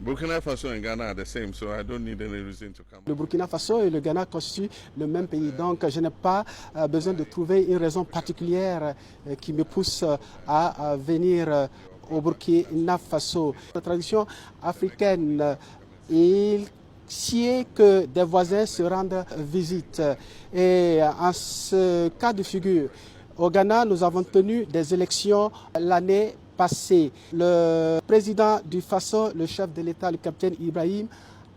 Burkina Faso and Ghana are the same, so I don't need any reason to come. Le Burkina Faso et le Ghana constituent le même pays, donc je n'ai pas besoin de trouver une raison particulière qui me pousse à venir au Burkina Faso. La tradition africaine, il sied que des voisins se rendent visite. Et en ce cas de figure, au Ghana, nous avons tenu des élections l'année passée. Le président du Faso, le chef de l'État, le capitaine Ibrahim,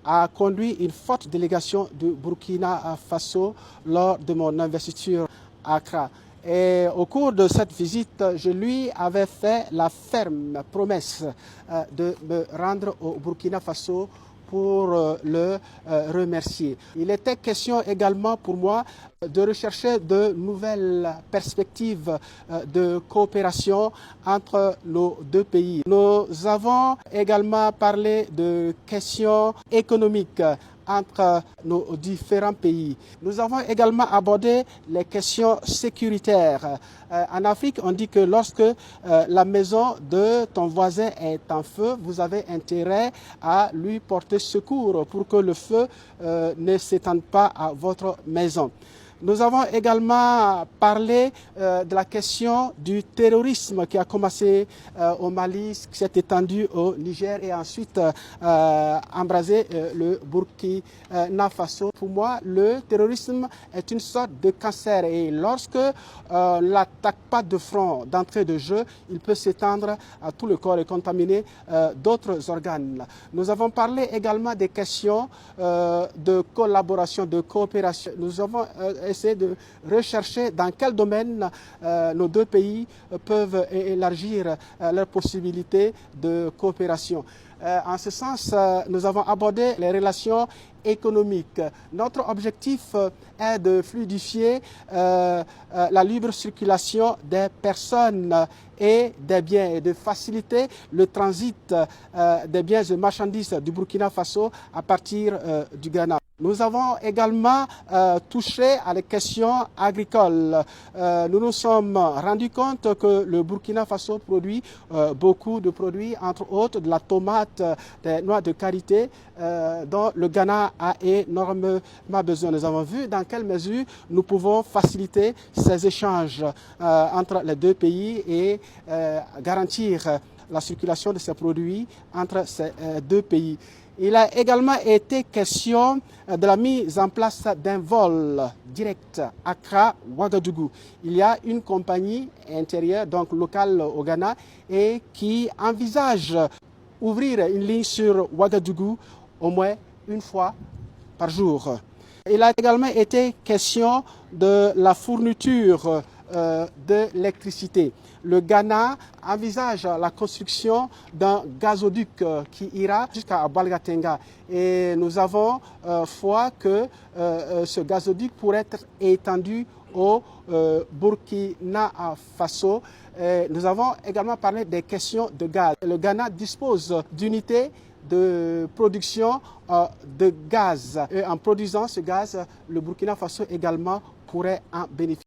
a conduit une forte délégation du Burkina Faso lors de mon investiture à Accra. Et au cours de cette visite, je lui avais fait la ferme promesse de me rendre au Burkina Faso pour le remercier. Il était question également pour moi de rechercher de nouvelles perspectives de coopération entre nos deux pays. Nous avons également parlé de questions économiques entre nos différents pays. Nous avons également abordé les questions sécuritaires. En Afrique, on dit que lorsque la maison de ton voisin est en feu, vous avez intérêt à lui porter secours pour que le feu ne s'étende pas à votre maison. Nous avons également parlé de la question du terrorisme qui a commencé au Mali, qui s'est étendu au Niger et ensuite embrasé le Burkina Faso. Pour moi, le terrorisme est une sorte de cancer et lorsque on ne l'attaque pas de front, d'entrée de jeu, il peut s'étendre à tout le corps et contaminer d'autres organes. Nous avons parlé également des questions de collaboration, de coopération. Nous avons essayer de rechercher dans quel domaine nos deux pays peuvent élargir leurs possibilités de coopération. En ce sens, nous avons abordé les relations économiques. Notre objectif est de fluidifier la libre circulation des personnes et des biens et de faciliter le transit des biens et marchandises du Burkina Faso à partir du Ghana. Nous avons également touché à les questions agricoles. Nous nous sommes rendus compte que le Burkina Faso produit beaucoup de produits, entre autres de la tomate, des noix de karité, dont le Ghana a énormément besoin. Nous avons vu dans quelle mesure nous pouvons faciliter ces échanges entre les deux pays et garantir la circulation de ces produits entre ces deux pays. Il a également été question de la mise en place d'un vol direct Accra-Ouagadougou. Il y a une compagnie intérieure, donc locale au Ghana, et qui envisage ouvrir une ligne sur Ouagadougou au moins une fois par jour. Il a également été question de la fourniture de l'électricité. Le Ghana envisage la construction d'un gazoduc qui ira jusqu'à Balgatenga et nous avons foi que ce gazoduc pourrait être étendu au Burkina Faso. Nous avons également parlé des questions de gaz. Le Ghana dispose d'unités de production de gaz. Et en produisant ce gaz, le Burkina Faso également pourrait en bénéficier.